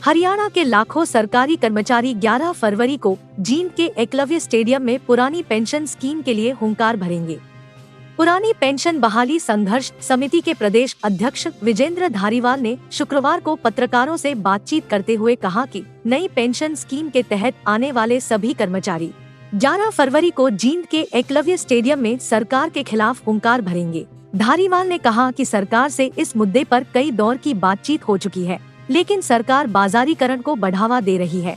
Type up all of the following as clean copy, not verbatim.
हरियाणा के लाखों सरकारी कर्मचारी 11 फरवरी को जींद के एकलव्य स्टेडियम में पुरानी पेंशन स्कीम के लिए हुंकार भरेंगे। पुरानी पेंशन बहाली संघर्ष समिति के प्रदेश अध्यक्ष विजेंद्र धारीवाल ने शुक्रवार को पत्रकारों से बातचीत करते हुए कहा कि नई पेंशन स्कीम के तहत आने वाले सभी कर्मचारी 11 फरवरी को जींद के एकलव्य स्टेडियम में सरकार के खिलाफ हुंकार भरेंगे। धारीवाल ने कहा कि सरकार से इस मुद्दे पर कई दौर की बातचीत हो चुकी है, लेकिन सरकार बाजारीकरण को बढ़ावा दे रही है।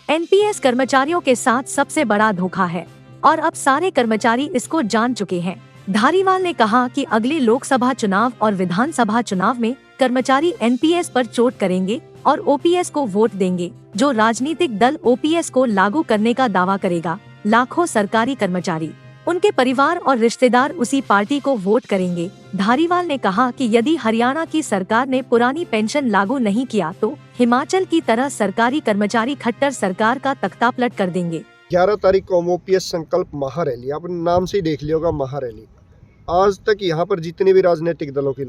एनपीएस कर्मचारियों के साथ सबसे बड़ा धोखा है और अब सारे कर्मचारी इसको जान चुके हैं। धारीवाल ने कहा कि अगले लोकसभा चुनाव और विधानसभा चुनाव में कर्मचारी एनपीएस पर चोट करेंगे और ओपीएस को वोट देंगे। जो राजनीतिक दल ओपीएस को लागू करने का दावा करेगा, लाखों सरकारी कर्मचारी, उनके परिवार और रिश्तेदार उसी पार्टी को वोट करेंगे। धारीवाल ने कहा कि यदि हरियाणा की सरकार ने पुरानी पेंशन लागू नहीं किया तो हिमाचल की तरह सरकारी कर्मचारी खट्टर सरकार का तख्तापलट कर देंगे। 11 तारीख को ओपीएस संकल्प महारैली, आपने नाम से ही देख लिया होगा महारैली। आज तक यहाँ पर जितने भी राजनीतिक दलों की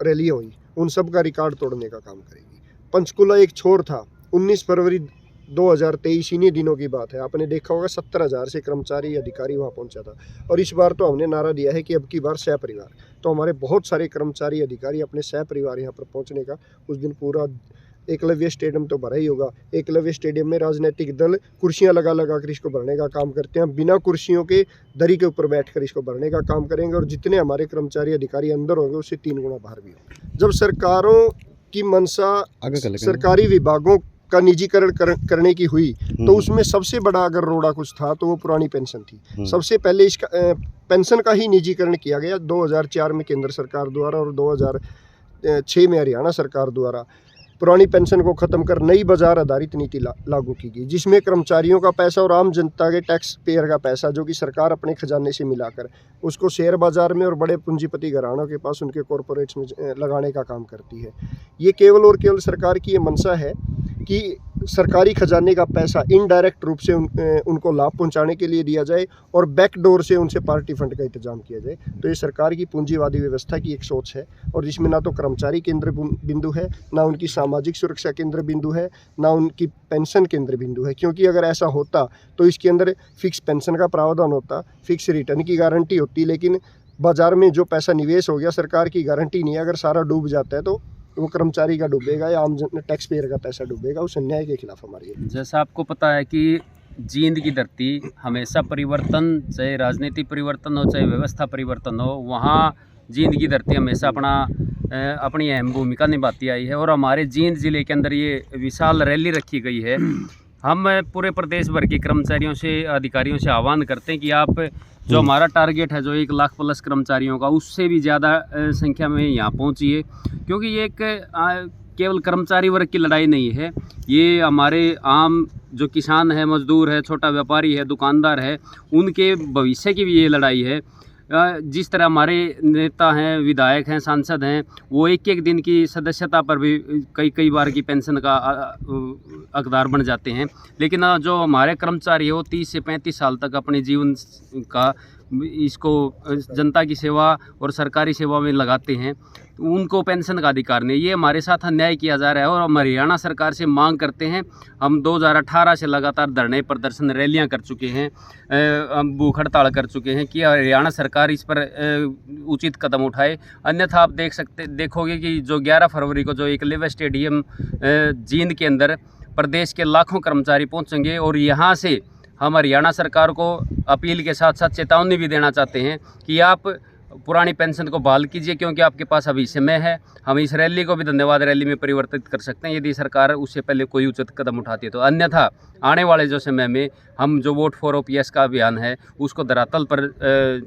रैली हुई, उन सब का रिकॉर्ड तोड़ने का काम करेगी। पंचकुला एक छोर था, 19 फरवरी 2023 इन्हीं दिनों की बात है। आपने देखा होगा 70,000 से कर्मचारी अधिकारी वहाँ पहुँचा था। और इस बार तो हमने नारा दिया है कि अब की बार सहपरिवार। तो हमारे बहुत सारे कर्मचारी अधिकारी अपने सहपरिवार यहाँ पर पहुँचने का उस दिन पूरा एकलव्य स्टेडियम तो भरा ही होगा। एकलव्य स्टेडियम में राजनीतिक दल कुर्सियां लगा कर इसको भरने का काम करते हैं। बिना कुर्सियों के दरी के ऊपर बैठकर इसको भरने का काम करेंगे और जितने हमारे कर्मचारी अधिकारी अंदर होंगे उससे 3 गुना बाहर भी होंगे। जब सरकारों की मंशा सरकारी विभागों का निजीकरण करने की हुई तो उसमें सबसे बड़ा अगर रोड़ा कुछ था तो वो पुरानी पेंशन थी। सबसे पहले इसका पेंशन का ही निजीकरण किया गया 2004 में केंद्र सरकार द्वारा और 2006 में हरियाणा सरकार द्वारा। पुरानी पेंशन को खत्म कर नई बाजार आधारित नीति लागू की गई, जिसमें कर्मचारियों का पैसा और आम जनता के टैक्स पेयर का पैसा जो कि सरकार अपने खजाने से मिलाकर उसको शेयर बाजार में और बड़े पूंजीपति घरानों के पास उनके कॉरपोरेट्स में लगाने का काम करती है। ये केवल और केवल सरकार की ये मंशा है कि सरकारी खजाने का पैसा इनडायरेक्ट रूप से उनको लाभ पहुंचाने के लिए दिया जाए और बैकडोर से उनसे पार्टी फंड का इंतजाम किया जाए। तो ये सरकार की पूंजीवादी व्यवस्था की एक सोच है और जिसमें ना तो कर्मचारी केंद्र बिंदु है, ना उनकी सामाजिक सुरक्षा केंद्र बिंदु है, ना उनकी पेंशन केंद्र बिंदु है। क्योंकि अगर ऐसा होता तो इसके अंदर फिक्स पेंशन का प्रावधान होता, फिक्स रिटर्न की गारंटी होती, लेकिन बाजार में जो पैसा निवेश हो गया सरकार की गारंटी नहीं है। अगर सारा डूब जाता है तो वो कर्मचारी का डूबेगा या आम टैक्स पेयर का पैसा डूबेगा। उस अन्याय के खिलाफ हमारी। जैसा आपको पता है कि जींद की धरती हमेशा परिवर्तन, चाहे राजनीतिक परिवर्तन हो चाहे व्यवस्था परिवर्तन हो, वहाँ जींद की धरती हमेशा अपनी अहम भूमिका निभाती आई है। और हमारे जींद ज़िले के अंदर ये विशाल रैली रखी गई है। हम पूरे प्रदेश भर के कर्मचारियों से, अधिकारियों से आह्वान करते हैं कि आप जो हमारा टारगेट है जो 1 लाख प्लस कर्मचारियों का, उससे भी ज़्यादा संख्या में यहाँ पहुँचिए। क्योंकि ये एक केवल कर्मचारी वर्ग की लड़ाई नहीं है, ये हमारे आम जो किसान है, मजदूर है, छोटा व्यापारी है, दुकानदार है, उनके भविष्य की भी ये लड़ाई है। जिस तरह हमारे नेता हैं, विधायक हैं, सांसद हैं, वो एक दिन की सदस्यता पर भी कई बार की पेंशन का हकदार बन जाते हैं। लेकिन जो हमारे कर्मचारी है वो 30 से 35 साल तक अपने जीवन का इसको जनता की सेवा और सरकारी सेवा में लगाते हैं, उनको पेंशन का अधिकार नहीं। ये हमारे साथ अन्याय किया जा रहा है और हम हरियाणा सरकार से मांग करते हैं। हम 2018 से लगातार धरने, प्रदर्शन, रैलियां कर चुके हैं, हम भूख हड़ताल कर चुके हैं कि हरियाणा सरकार इस पर उचित कदम उठाए। अन्यथा आप देखोगे कि जो 11 फरवरी को जो एकलव्य स्टेडियम जींद के अंदर प्रदेश के लाखों कर्मचारी पहुँचेंगे और यहाँ से हम हरियाणा सरकार को अपील के साथ साथ चेतावनी भी देना चाहते हैं कि आप पुरानी पेंशन को बहाल कीजिए, क्योंकि आपके पास अभी समय है। हम इस रैली को भी धन्यवाद रैली में परिवर्तित कर सकते हैं यदि सरकार उससे पहले कोई उचित कदम उठाती है तो। अन्यथा आने वाले जो समय में हम जो वोट फॉर ओपीएस का अभियान है उसको धरातल पर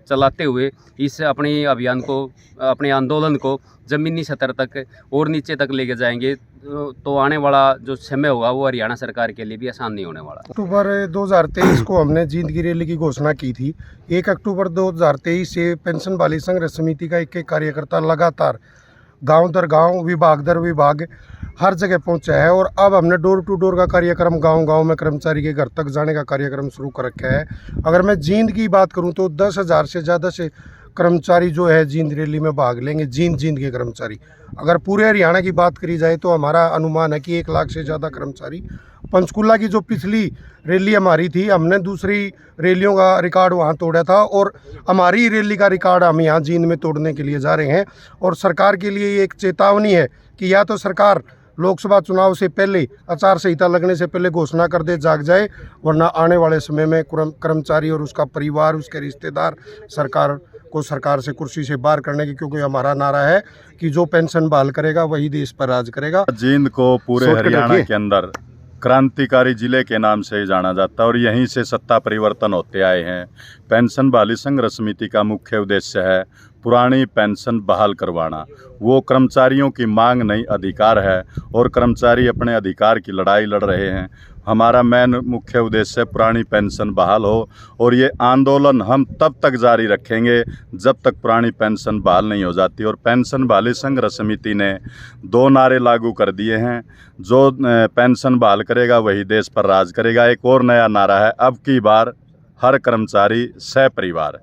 चलाते हुए इस अपने अभियान को, अपने आंदोलन को ज़मीनी स्तर तक और नीचे तक लेके जाएंगे। तो आने वाला जो समय होगा वो हरियाणा सरकार के लिए भी आसान नहीं होने वाला। अक्टूबर 2023 को हमने जींद की रैली की घोषणा की थी। 1 अक्टूबर 2023 से पेंशन बहाली संघर्ष समिति का एक कार्यकर्ता लगातार गांव दर गांव, विभाग दर विभाग हर जगह पहुंचा है और अब हमने डोर टू डोर का कार्यक्रम गांव-गांव में कर्मचारी के घर तक जाने का कार्यक्रम शुरू कर रखा है। अगर मैं जींद की बात करूं तो 10,000 से ज़्यादा से कर्मचारी जो है जींद रैली में भाग लेंगे। जींद के कर्मचारी, अगर पूरे हरियाणा की बात करी जाए तो हमारा अनुमान है कि 1 लाख से ज़्यादा कर्मचारी। पंचकुला की जो पिछली रैली हमारी थी, हमने दूसरी रैलियों का रिकॉर्ड वहाँ तोड़ा था और हमारी रैली का रिकॉर्ड हम यहाँ जींद में तोड़ने के लिए जा रहे हैं। और सरकार के लिए ये एक चेतावनी है कि या तो सरकार लोकसभा चुनाव से पहले, आचार संहिता लगने से पहले घोषणा कर दे, जाग जाए, वरना आने वाले समय में कर्मचारी और उसका परिवार, उसके रिश्तेदार सरकार से कुर्सी से बाहर करने की, क्योंकि हमारा नारा है कि जो पेंशन बहाल करेगा वही देश पर राज करेगा। जींद को पूरे हरियाणा के अंदर क्रांतिकारी जिले के नाम से ही जाना जाता है और यहीं से सत्ता परिवर्तन होते आए हैं। पेंशन बहाली संघर्ष समिति का मुख्य उद्देश्य है पुरानी पेंशन बहाल करवाना। वो कर्मचारियों की मांग नहीं, अधिकार है और कर्मचारी अपने अधिकार की लड़ाई लड़ रहे हैं। हमारा मेन मुख्य उद्देश्य पुरानी पेंशन बहाल हो और ये आंदोलन हम तब तक जारी रखेंगे जब तक पुरानी पेंशन बहाल नहीं हो जाती। और पेंशन बहाली संघर्ष समिति ने 2 नारे लागू कर दिए हैं, जो पेंशन बहाल करेगा वही देश पर राज करेगा। एक और नया नारा है, अब की बार हर कर्मचारी सह परिवार।